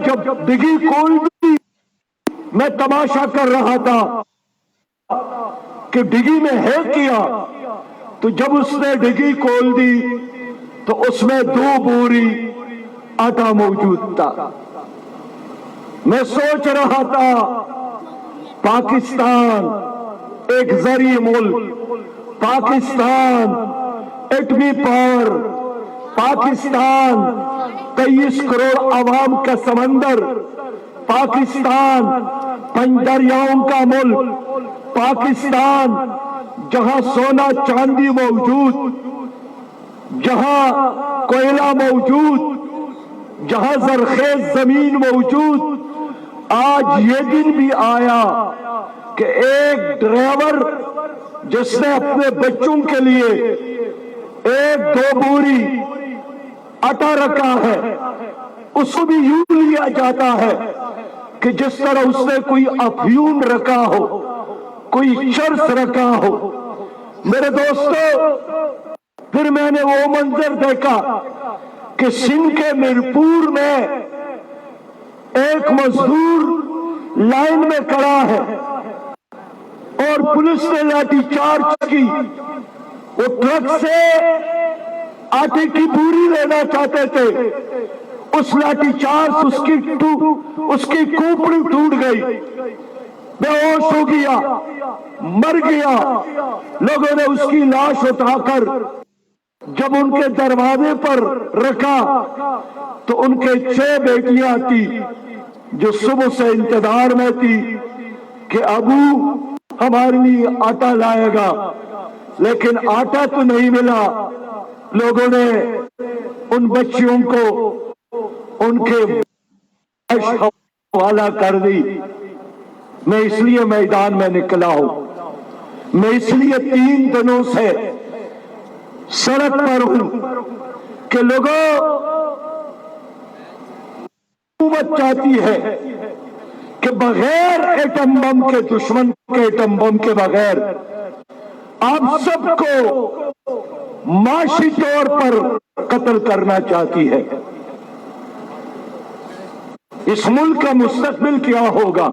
جب ڈگی کھول دی میں تماشا کر رہا تھا کہ ڈگی میں ہے کیا، تو جب اس نے ڈگی کھول دی تو اس میں 2 بوری آٹا موجود تھا۔ میں سوچ رہا تھا پاکستان ایک زرعی ملک، پاکستان ایٹمی پاور، پاکستان 23 کروڑ عوام کا سمندر، پاکستان 5 دریاؤں کا ملک، پاکستان جہاں سونا چاندی موجود، جہاں کوئلہ موجود، جہاں زرخیز زمین موجود۔ آج یہ دن بھی آیا کہ ایک ڈرائیور جس نے اپنے بچوں کے لیے 1-2 بوری آٹا رکھا ہے، اس کو بھی یوں لیا جاتا ہے کہ جس طرح اس نے کوئی افیون رکھا ہو، کوئی چرس رکھا ہو۔ میرے دوستو، پھر میں نے وہ منظر دیکھا کہ سندھ کے میرپور میں ایک مزدور لائن میں کھڑا ہے اور پولیس نے لاٹھی چارج کی۔ وہ ٹرک سے آٹے کی بوری لینا چاہتے تھے، اس لاٹھی چارج اس کی کھوپڑی ٹوٹ گئی، بے ہوش ہو گیا، مر گیا۔ لوگوں نے اس کی لاش اٹھا کر جب ان کے دروازے پر رکھا تو ان کے 6 بیٹیاں تھی جو صبح سے انتظار میں تھی کہ ابو ہمارے لیے آٹا لائے گا، لیکن آٹا تو نہیں ملا۔ لوگوں نے ان بچیوں کو ان کے حوالہ کر دی۔ میں اس لیے میدان میں نکلا ہوں، میں اس لیے 3 دنوں سے سڑک پر ہوں کہ لوگوں، حکومت چاہتی ہے کہ بغیر ایٹم بم کے، دشمن کے ایٹم بم کے بغیر آپ سب کو معاشی طور پر قتل کرنا چاہتی ہے۔ اس ملک کا مستقبل کیا ہوگا؟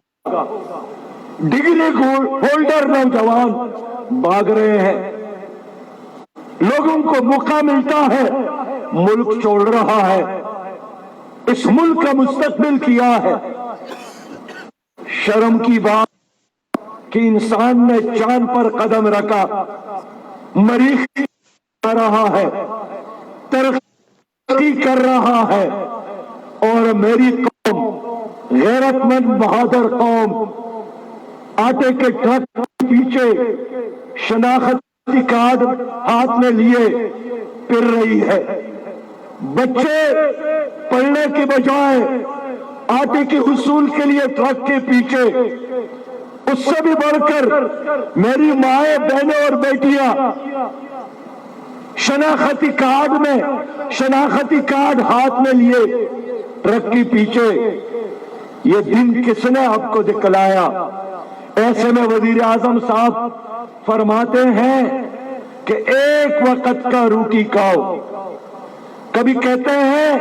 ڈگری ہولڈر نوجوان بھاگ رہے ہیں، لوگوں کو موقع ملتا ہے، ملک چھوڑ رہا ہے۔ اس ملک کا مستقبل کیا ہے؟ شرم کی بات کہ انسان نے چاند پر قدم رکھا، مریخ کر رہا ہے، ترقی کر رہا ہے، اور میری قوم، غیرت مند بہادر قوم، آٹے کے ٹرک کے پیچھے شناختی کارڈ ہاتھ میں لیے پھر رہی ہے۔ بچے پڑھنے کے بجائے آٹے کے حصول کے لیے ٹرک کے پیچھے، اس سے بھی بڑھ کر میری مائیں، بہنیں اور بیٹیاں شناختی کارڈ ہاتھ میں لیے ٹرک کے پیچھے۔ یہ دن کس نے آپ کو دکھلایا؟ ایسے میں وزیر اعظم صاحب فرماتے ہیں کہ ایک وقت کا روٹی کھاؤ، کبھی کہتے ہیں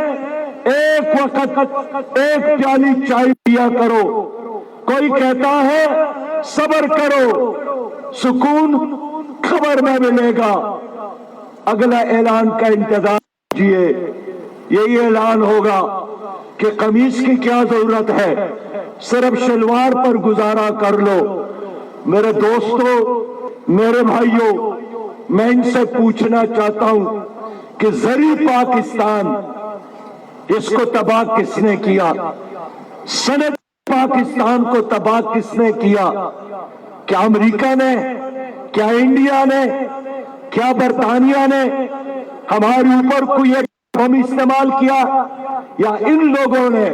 ایک وقت 1 پیالی چائے پیا کرو، کوئی کہتا ہے صبر کرو، سکون خبر میں ملے گا۔ اگلا اعلان کا انتظار کیجیے، یہی اعلان ہوگا کہ قمیص کی کیا ضرورت ہے، صرف شلوار پر گزارا کر لو۔ میرے دوستو، میرے بھائیوں، میں ان سے پوچھنا چاہتا ہوں کہ زرعی پاکستان، اس کو تباہ کس نے کیا؟ صنعت پاکستان کو تباہ کس نے کیا؟ کیا امریکہ نے؟ کیا انڈیا نے؟ کیا برطانیہ نے ہمارے اوپر کوئی ایک بم استعمال کیا، یا ان لوگوں نے؟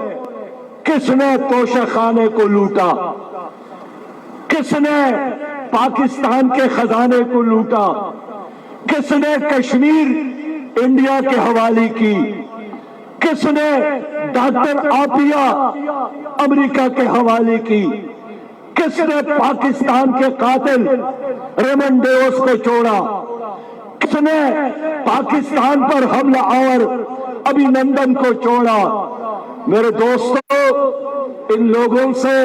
کس نے توشہ خانے کو لوٹا؟ کس نے پاکستان کے خزانے کو لوٹا؟ کس نے کشمیر انڈیا کے حوالے کی؟ کس نے ڈاکٹر عافیہ امریکہ کے حوالے کی؟ کس نے پاکستان کے قاتل ریمن ڈیوس کو چھوڑا؟ کس نے پاکستان پر حملہ آور ابھی نندن کو چھوڑا؟ میرے دوستوں، ان لوگوں سے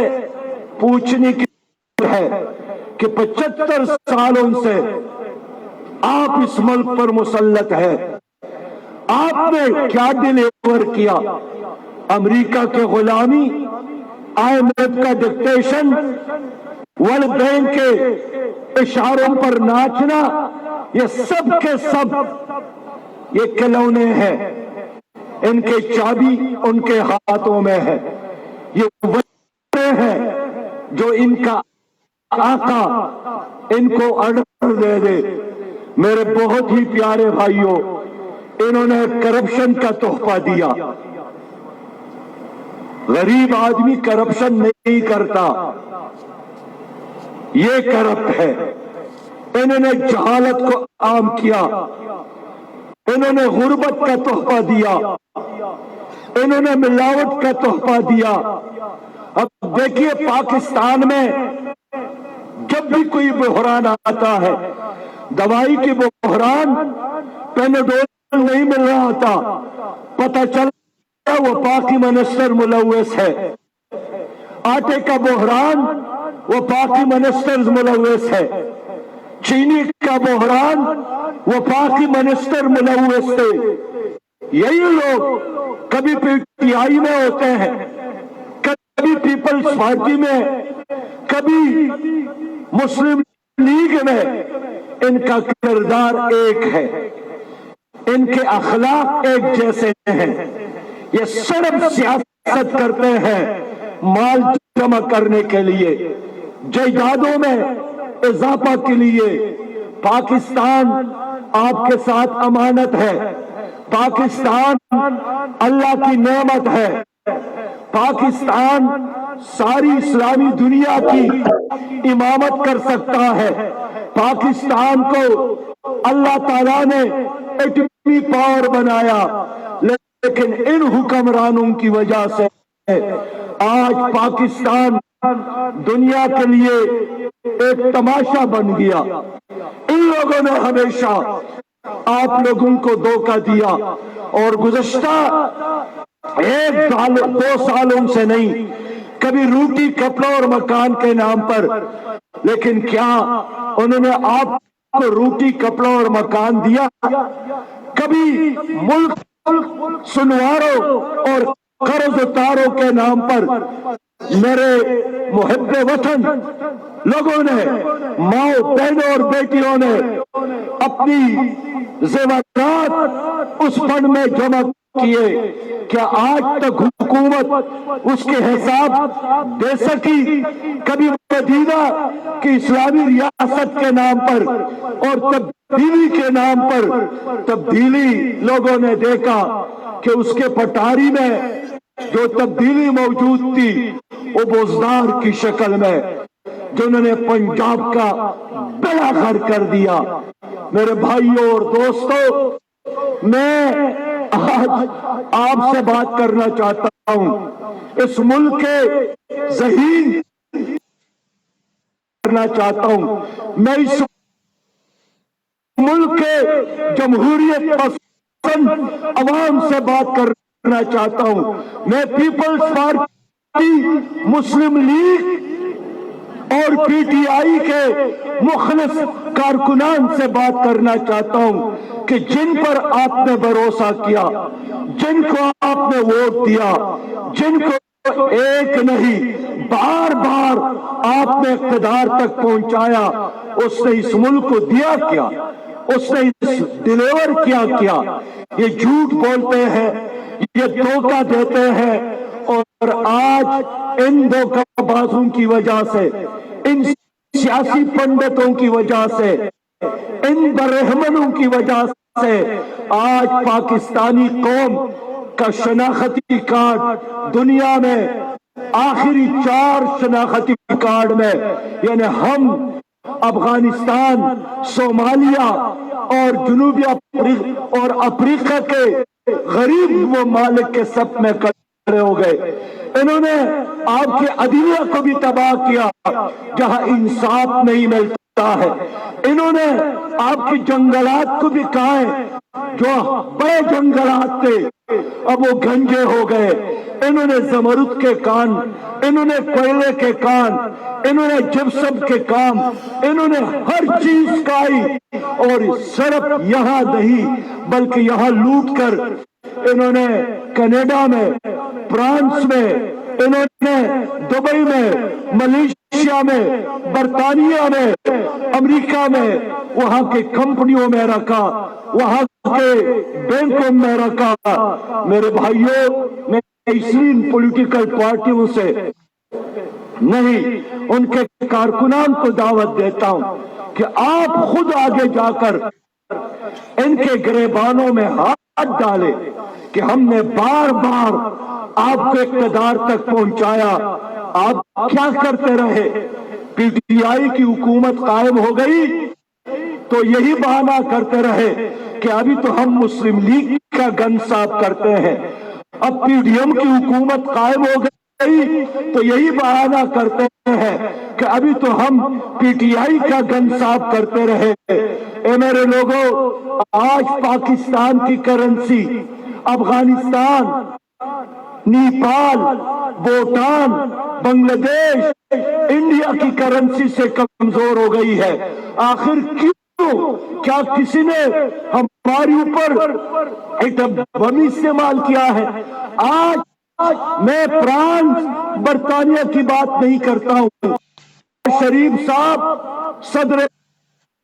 پوچھنے کی ہے کہ 75 سالوں سے آپ اس ملک پر مسلط ہے، آپ نے کیا ڈیلیور کیا؟ امریکہ کے غلامی، IMF کا ڈکٹیشن، ورلڈ بینک کے اشاروں پر ناچنا، یہ سب کے سب یہ کھلونے ہیں، ان کے چابی ان کے ہاتھوں میں ہے۔ یہ وہ ہیں جو ان کا آقا ان کو آرڈر دے دے۔ میرے بہت ہی پیارے بھائیوں، انہوں نے کرپشن کا تحفہ دیا۔ غریب آدمی کرپشن نہیں کرتا، یہ کرپٹ ہے۔ انہوں نے جہالت کو عام کیا، انہوں نے غربت کا تحفہ دیا، انہوں نے ملاوٹ کا تحفہ دیا۔ اب دیکھیے پاکستان میں جب بھی کوئی بحران آتا ہے، دوائی کی بحران، پیناڈول نہیں مل رہا تھا، پتہ چلا وہ پاکی منسٹر ملوث ہے۔ آٹے کا بحران، وہ پاکی منسٹر ملوث ہے۔ چینی کا بحران، وہ پاکی منسٹر ملوث تھے۔ یہی لوگ کبھی PTI میں ہوتے ہیں، کبھی پیپلز پارٹی میں، کبھی مسلم لیگ میں۔ ان کا کردار ایک ہے، ان کے اخلاق ایک جیسے ہیں۔ یہ صرف سیاست کرتے ہیں مال جمع کرنے کے لیے، جائیدادوں میں اضافہ کے لیے۔ پاکستان آپ کے ساتھ امانت ہے، پاکستان اللہ کی نعمت ہے، پاکستان ساری اسلامی دنیا کی امامت کر سکتا ہے۔ پاکستان کو اللہ تعالیٰ نے ایٹمی پاور بنایا، لیکن ان حکمرانوں کی وجہ سے آج پاکستان دنیا کے لیے ایک تماشا بن گیا۔ ان لوگوں نے ہمیشہ آپ لوگوں کو دھوکہ دیا، اور گزشتہ 1-2 سالوں سے نہیں، کبھی روٹی کپڑا اور مکان کے نام پر، لیکن کیا انہوں نے آپ کو روٹی کپڑا اور مکان دیا؟ کبھی ملک سنواروں اور قرض اتاروں کے نام پر میرے محب وطن لوگوں نے، ماؤں بہنوں اور بیٹیوں نے اپنی زیورات اس فنڈ میں جمع کیے، کیا آج تک حکومت اس کے حساب دے سکی؟ کبھی مدینہ کی اسلامی ریاست کے نام پر اور تبدیلی کے نام پر تبدیلی لوگوں نے دیکھا کہ اس کے پٹاری میں جو تبدیلی موجود تھی وہ بزدار کی شکل میں، جنہوں نے پنجاب کا بیڑا غرق کر دیا۔ میرے بھائیوں اور دوستوں، میں آج آپ سے بات کرنا چاہتا ہوں، اس ملک کے ذہین کرنا چاہتا ہوں، میں اس ملک کے جمہوریت پسند عوام سے بات کرنا چاہتا ہوں، میں پیپلز پارٹی، مسلم لیگ اور PTI کے مخلص کارکنان سے بات کرنا چاہتا ہوں کہ جن پر آپ نے بھروسہ کیا، جن کو آپ نے ووٹ دیا، جن کو ایک نہیں بار بار آپ نے اقتدار تک پہنچایا، اس نے اس ملک کو دیا کیا؟ اس نے ڈیلیور کیا؟ یہ جھوٹ بولتے ہیں، یہ دھوکہ دیتے ہیں، اور آج ان دھوکہ بازوں کی وجہ سے، ان سیاسی پنڈتوں کی وجہ سے، ان برہمنوں کی وجہ سے آج پاکستانی قوم کا شناختی کارڈ دنیا میں آخری 4 شناختی کارڈ میں، یعنی ہم افغانستان، صومالیہ اور جنوبی افریقہ کے غریب ممالک کے سب میں کھڑے ہو گئے۔ انہوں نے آپ کے عدلیہ کو بھی تباہ کیا، جہاں انصاف نہیں ملتا ہے. انہوں نے آپ کی جنگلات کو بھی کہا ہے، جو بڑے جنگلات تھے اب وہ گنجے ہو گئے. انہوں نے زمرد کے کان، انہوں نے کوئلے کے کان، انہوں نے جپسم کے کام، انہوں نے ہر چیز کھائی، اور صرف یہاں نہیں بلکہ یہاں لوٹ کر انہوں نے کینیڈا میں، فرانس میں، انہوں نے دبئی میں، ملیشیا میں، برطانیہ میں، امریکہ میں، وہاں کے کمپنیوں میں رکھا، وہاں کے بینکوں میں رکھا. میرے بھائیوں، میں اس لیے ان پولیٹیکل پارٹیوں سے نہیں، ان کے کارکنان کو دعوت دیتا ہوں کہ آپ خود آگے جا کر ان کے گریبانوں میں ہاتھ ڈالے کہ ہم نے بار بار آپ کو اقتدار تک پہنچایا، آپ کیا کرتے رہے؟ پی ٹی آئی کی حکومت قائم ہو گئی تو یہی بہانہ کرتے رہے کہ ابھی تو ہم مسلم لیگ کا گن صاف کرتے ہیں. اب پی ڈی ایم کی حکومت قائم ہو گئی تو یہی بہانہ کرتے ہیں کہ ابھی تو ہم پی ٹی آئی کا گن صاف کرتے رہے. اے میرے لوگوں، آج پاکستان کی کرنسی افغانستان، نیپال، بھوٹان، بنگلہ دیش، انڈیا کی کرنسی سے کمزور ہو گئی ہے. آخر کیوں؟ کیا کسی نے ہمارے اوپر ایٹم بم استعمال کیا ہے؟ آج میں فرانس، برطانیہ کی بات نہیں کرتا ہوں. شریف صاحب، صدر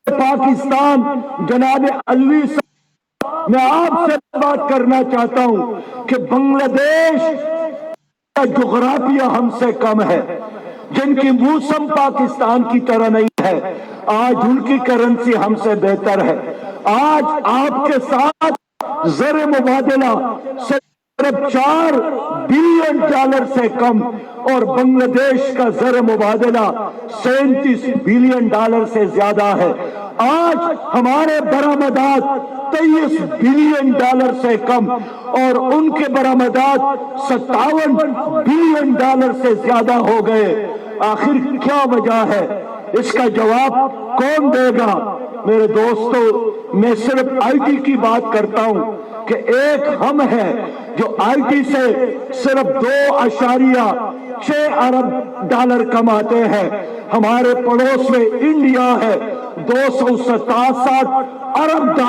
پاکستان جناب علوی صاحب، میں آپ سے بات کرنا چاہتا ہوں کہ بنگلہ دیش کا جغرافیہ ہم سے کم ہے، جن کی موسم پاکستان کی طرح نہیں ہے، آج ان کی کرنسی ہم سے بہتر ہے. آج آپ کے ساتھ زر مبادلہ صرف $4 بلین سے کم، اور بنگلہ دیش کا زر مبادلہ $37 بلین سے زیادہ ہے. آج ہمارے برآمدات $23 بلین سے کم، اور ان کے برآمدات $57 بلین سے زیادہ ہو گئے. آخر کیا وجہ ہے؟ اس کا جواب کون دے گا؟ میرے دوستو، میں صرف آئی ٹی کی بات کرتا ہوں کہ ایک ہم ہیں جو آئی ٹی سے صرف $2.6 ارب کماتے ہیں. ہمارے پڑوس میں انڈیا ہے، $267 ارب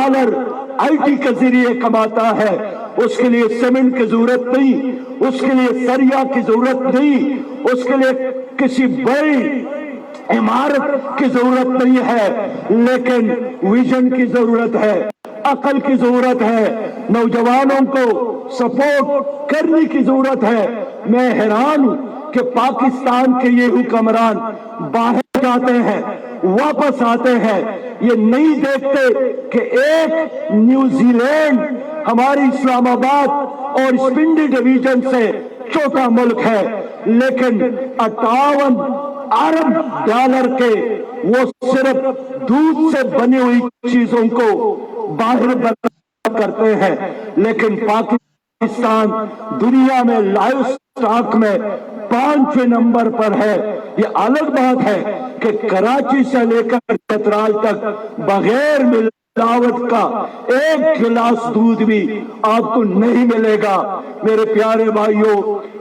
آئی ٹی کے ذریعے کماتا ہے. اس کے لیے سیمنٹ کی ضرورت نہیں، اس کے لیے سریا کی ضرورت نہیں، اس کے لیے کسی بڑی عمارت کی ضرورت نہیں ہے، لیکن ویژن کی ضرورت ہے، عقل کی ضرورت ہے، نوجوانوں کو سپورٹ کرنے کی ضرورت ہے. میں حیران ہوں کہ پاکستان کے یہ حکمران باہر جاتے ہیں، واپس آتے ہیں، یہ نہیں دیکھتے کہ ایک نیوزی لینڈ ہماری اسلام آباد اور اسپنڈی ڈویژن سے چھوٹا ملک ہے، لیکن $58 ارب کے وہ صرف دودھ سے بنی ہوئی چیزوں کو باہر کرتے ہیں. لیکن پاکستان دنیا میں لائف سٹاک میں 5ویں نمبر پر ہے. یہ الگ بات ہے کہ کراچی سے لے کر چترال تک بغیر ملاوٹ کا ایک گلاس دودھ بھی آپ کو نہیں ملے گا. میرے پیارے بھائیوں،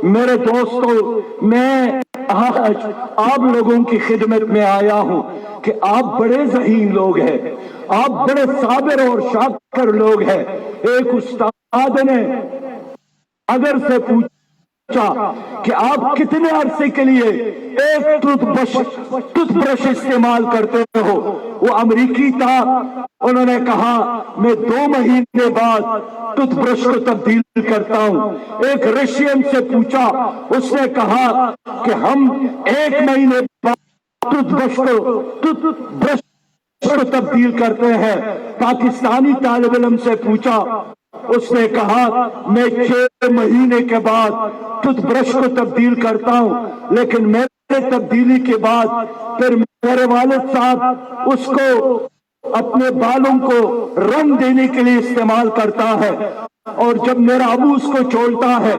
میرے دوستوں، میں آج آپ لوگوں کی خدمت میں آیا ہوں کہ آپ بڑے ذہین لوگ ہیں، آپ بڑے صابر اور شاکر لوگ ہیں. ایک استاد نے اگر سے پوچھا کہ آپ کتنے عرصے کے لیے ایک ٹوتھ برش استعمال کرتے ہو؟ وہ امریکی تھا، انہوں نے کہا میں 2 مہینے بعد ٹوتھ برش کو تبدیل کرتا ہوں. ایک رشین سے پوچھا، اس نے کہا کہ ہم 1 مہینے بعد ٹوتھ برش کو تبدیل کرتے ہیں. پاکستانی طالب علم سے پوچھا، اس نے کہا میں 6 مہینے کے بعد ٹوتھ برش کو تبدیل کرتا ہوں، لیکن میرے تبدیلی کے بعد پھر میرے والد صاحب اس کو اپنے بالوں کو رنگ دینے کے لیے استعمال کرتا ہے، اور جب میرا ابو اس کو چھوڑتا ہے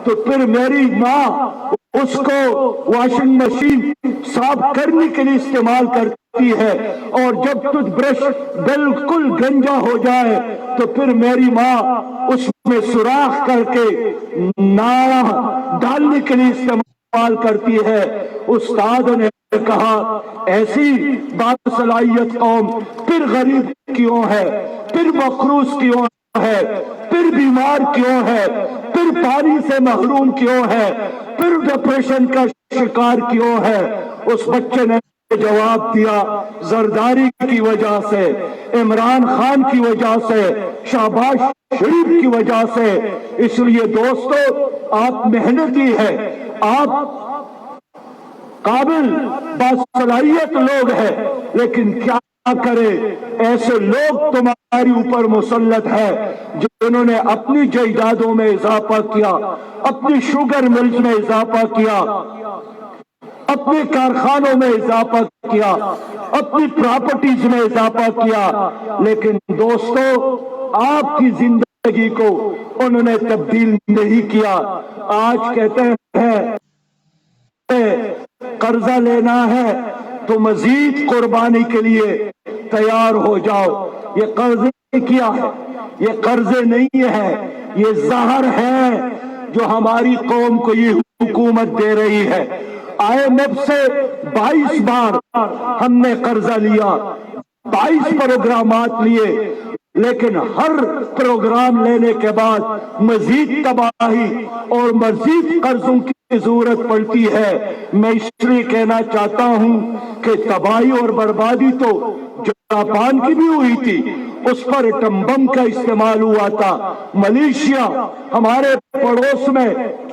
تو پھر میری ماں اس کو واشنگ مشین صاف کرنے کے لیے استعمال کرتی ہے، اور جب ٹوتھ برش بالکل گنجا ہو جائے تو پھر میری ماں اس میں سوراخ کر کے ناڑا ڈالنے کے لیے استعمال کرتی ہے۔ استاد نے کہا ایسی باصلاحیت قوم پھر غریب کیوں ہے، پھر مقروض کیوں ہے، پھر بیمار کیوں ہے، پھر پانی سے محروم کیوں ہے، پھر ڈپریشن کا شکار کیوں ہے؟ اس بچے نے جواب دیا زرداری کی وجہ سے، عمران خان کی وجہ سے، شہباز شریف کی وجہ سے۔ اس لیے دوستو، آپ محنتی ہیں، آپ قابل باصلاحیت لوگ ہیں، لیکن کیا کرے ایسے لوگ تمہاری اوپر مسلط ہے جنہوں نے اپنی جائیدادوں میں اضافہ کیا، اپنی شوگر ملز میں اضافہ کیا، اپنے کارخانوں میں اضافہ کیا، اپنی پراپرٹیز میں اضافہ کیا، لیکن دوستو آپ کی زندگی کو انہوں نے تبدیل نہیں کیا۔ آج کہتے ہیں قرضہ لینا ہے تو مزید قربانی کے لیے تیار ہو جاؤ۔ یہ قرضے کیا ہے؟ یہ قرضے نہیں ہے، یہ زہر ہے جو ہماری قوم کو یہ حکومت دے رہی ہے۔ IMF سے 22 بار ہم نے قرضہ لیا، 22 پروگرامات لیے، لیکن ہر پروگرام لینے کے بعد مزید تباہی اور مزید قرضوں کی ضرورت پڑتی ہے۔ میں اس لیے کہنا چاہتا ہوں کہ تباہی اور بربادی تو جاپان کی بھی ہوئی تھی، اس پر ایٹم بم کا استعمال ہوا تھا۔ ملیشیا ہمارے پڑوس میں،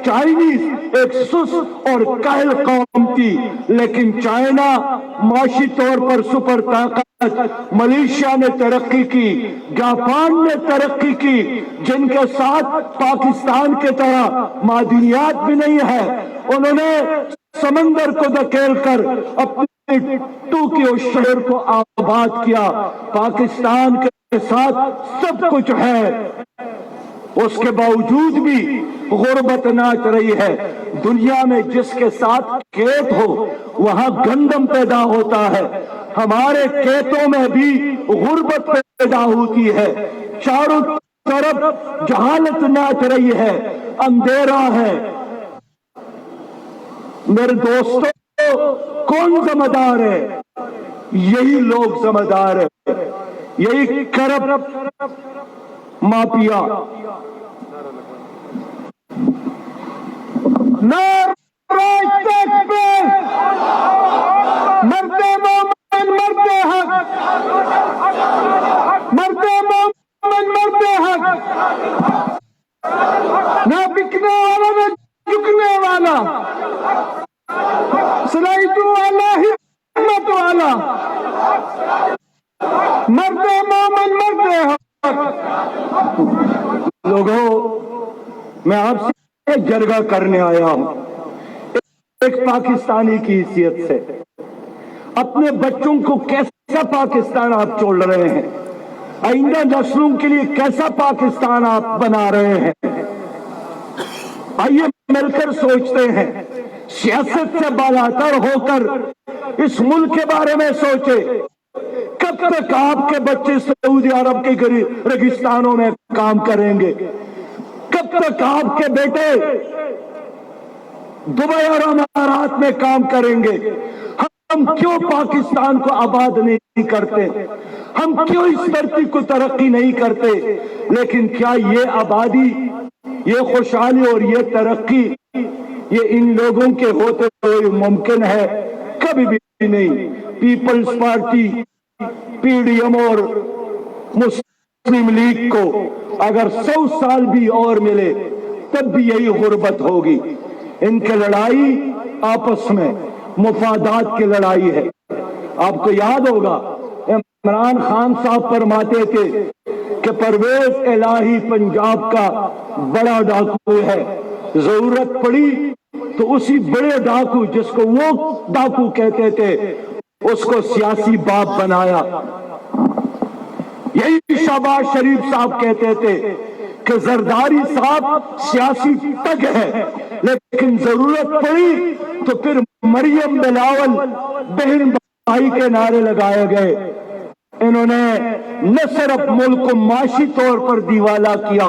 چائنیز ایک سست اور کاہل قوم تھی، لیکن چائنا معاشی طور پر سپر طاقت، ملیشیا نے ترقی کی، جاپان نے ترقی کی، جن کے ساتھ پاکستان کے طرح معدنیات بھی نہیں ہے۔ انہوں نے سمندر کو دھکیل کر اپنے ٹوکیو شہر کو آباد کیا۔ پاکستان کے ساتھ سب کچھ ہے، اس کے باوجود بھی غربت ناچ رہی ہے۔ دنیا میں جس کے ساتھ کھیت ہو وہاں گندم پیدا ہوتا ہے، ہمارے کھیتوں میں بھی غربت پیدا ہوتی ہے۔ چاروں طرف جہالت ناچ رہی ہے، اندھیرا ہے۔ میرے دوستوں، کون ذمہ دار ہے؟ یہی لوگ ذمہ دار ہے، یہی کرپٹ مافیا۔ مرتے مومن مرتے حق، مرتے مومن مرتے حق، نہ بکنے والا نہ جھکنے والا، صلاحیت والا ہمت والا، مرتے مومن مرتے حق۔ لوگوں، میں آپ سے جرگہ کرنے آیا ہوں ایک پاکستانی کی حیثیت سے۔ اپنے بچوں کو کیسا پاکستان آپ چھوڑ رہے ہیں؟ آئندہ نسلوں کے لیے کیسا پاکستان آپ بنا رہے ہیں؟ آئیے مل کر سوچتے ہیں، سیاست سے بالاتر ہو کر اس ملک کے بارے میں سوچے۔ کب تک آپ کے بچے سعودی عرب کے ریگستانوں میں کام کریں گے؟ کب تک آپ کے بیٹے دبئی اور امارات میں کام کریں گے؟ ہم کیوں پاکستان کو آباد نہیں کرتے؟ ہم کیوں اس دھرتی کو ترقی نہیں کرتے؟ لیکن کیا یہ آبادی، یہ خوشحالی اور یہ ترقی یہ ان لوگوں کے ہوتے ہوئے ممکن ہے؟ کبھی بھی نہیں۔ پیپلز پارٹی، PDM اور مسلم لیگ کو اگر 100 سال بھی اور ملے تب بھی یہی غربت ہوگی۔ ان کی لڑائی آپس میں مفادات کی لڑائی ہے۔ آپ کو یاد ہوگا عمران خان صاحب فرماتے تھے کہ پرویز الہی پنجاب کا بڑا ڈاکو ہے، ضرورت پڑی تو اسی بڑے ڈاکو جس کو وہ ڈاکو کہتے تھے اس کو سیاسی باپ بنایا۔ یہی شہباز شریف صاحب کہتے تھے کہ زرداری صاحب سیاسی تگ ہے، لیکن ضرورت پڑی تو پھر مریم بلاول بہن بھائی کے نعرے لگائے گئے۔ انہوں نے نہ صرف ملک کو معاشی طور پر دیوالا کیا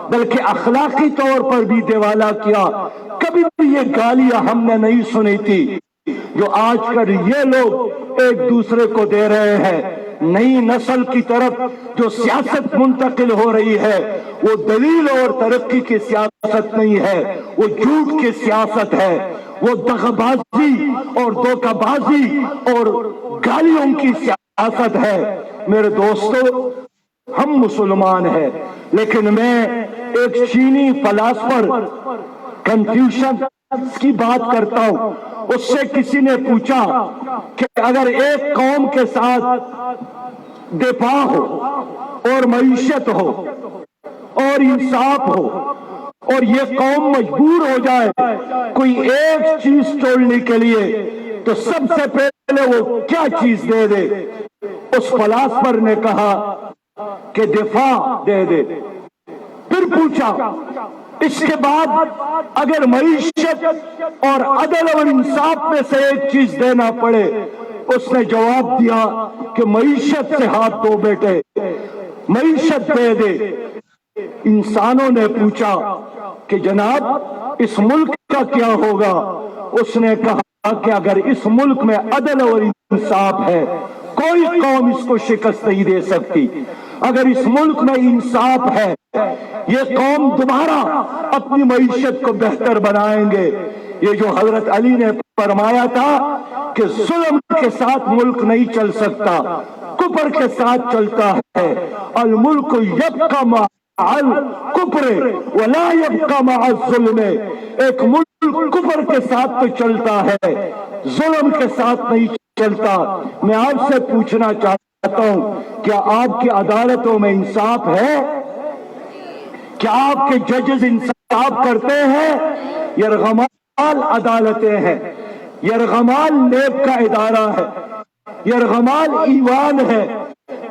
بلکہ اخلاقی طور پر بھی دیوالا کیا۔ کبھی بھی یہ گالیاں ہم نے نہیں سنی تھی جو آج کل یہ لوگ ایک دوسرے کو دے رہے ہیں۔ نئی نسل کی طرف جو سیاست منتقل ہو رہی ہے وہ دلیل اور ترقی کی سیاست نہیں ہے، وہ جھوٹ کی سیاست ہے، وہ دغابازی اور دھوکہ بازی اور گالیوں کی سیاست ہے۔ میرے دوستو، ہم مسلمان ہیں، لیکن میں ایک چینی فلاسفر کنفیوشن کی بات کرتا ہوں۔ اس سے کسی نے پوچھا کہ اگر ایک قوم کے ساتھ دفاع ہو اور معیشت ہو اور انصاف ہو اور یہ قوم مجبور ہو جائے کوئی ایک چیز چھوڑنے کے لیے تو سب سے پہلے وہ کیا چیز دے دے؟ اس فلاسفر نے کہا کہ دفاع دے دے۔ پھر پوچھا اس کے بعد اگر معیشت اور عدل اور انصاف میں سے ایک چیز دینا پڑے، اس نے جواب دیا کہ معیشت سے ہاتھ دھو بیٹے، معیشت دے دے۔ انسانوں نے پوچھا کہ جناب اس ملک کا کیا ہوگا؟ اس نے کہا کہ اگر اس ملک میں عدل اور انصاف ہے کوئی قوم اس کو شکست نہیں دے سکتی۔ اگر اس ملک میں انصاف ہے یہ قوم دوبارہ اپنی معیشت کو بہتر بنائیں گے۔ یہ جو حضرت علی نے فرمایا تھا کہ ظلم کے ساتھ ملک نہیں چل سکتا، کفر کے ساتھ چلتا ہے۔ الملک یبقی مع الکفر ولا یبقی مع الظلم۔ ایک ملک کفر کے ساتھ تو چلتا ہے، ظلم کے ساتھ نہیں چلتا۔ میں آپ سے پوچھنا چاہتا ہوں کیا آپ کی عدالتوں میں انصاف ہے؟ کیا آپ کے ججز انصاف کرتے ہیں؟ یرغمال عدالتیں ہیں، یرغمال نیب کا ادارہ ہے، یرغمال ایوان ہے،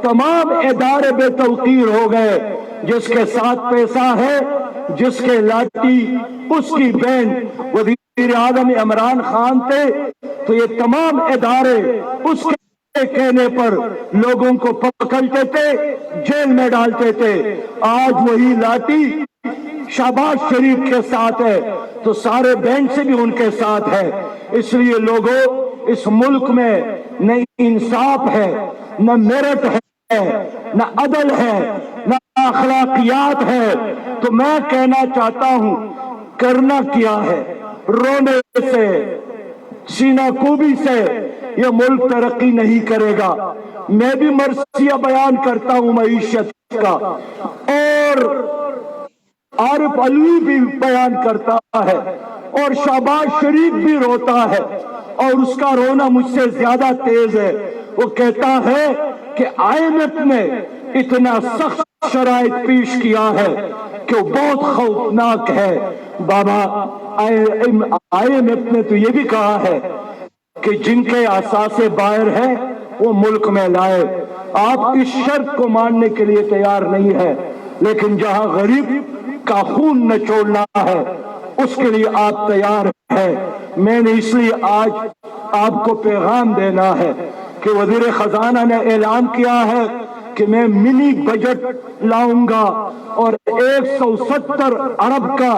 تمام ادارے بے توقیر ہو گئے۔ جس کے ساتھ پیسہ ہے، جس کے لاٹھی اس کی بہن وزیر اعظم عمران خان تھے تو یہ تمام ادارے اس کے کہنے پر لوگوں کو پکڑتے تھے، جیل میں ڈالتے تھے۔ آج وہی لاٹھی شہباز شریف کے ساتھ ہے تو سارے بینچ سے بھی ان کے ساتھ ہے۔ اس لیے لوگوں، اس ملک میں نہ انصاف ہے، نہ میرٹ ہے، نہ عدل ہے، نہ اخلاقیات ہے۔ تو میں کہنا چاہتا ہوں کرنا کیا ہے؟ رونے سے، سینہ کوبی سے یہ ملک ترقی نہیں کرے گا۔ میں بھی مرثیہ بیان کرتا ہوں معیشت کا، اور عارف علوی بھی بیان کرتا ہے، اور شہباز شریف بھی روتا ہے، اور اس کا رونا مجھ سے زیادہ تیز ہے۔ وہ کہتا ہے کہ IMF نے اتنا سخت شرائط پیش کیا ہے کہ وہ بہت خوفناک ہے۔ بابا IMF نے تو یہ بھی کہا ہے کہ جن کے اثاثے باہر ہیں وہ ملک میں لائے۔ آپ اس شرط کو ماننے کے لیے تیار نہیں ہے، لیکن جہاں غریب کا خون نہ چھوڑنا ہے اس کے لیے آپ تیار ہیں۔ میں نے اس لیے آج آپ کو پیغام دینا ہے کہ وزیر خزانہ نے اعلان کیا ہے کہ میں منی بجٹ لاؤں گا اور 170 ارب کا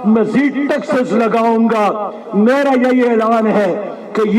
مزید ٹیکسز لگاؤں گا۔ میرا یہی اعلان ہے کہ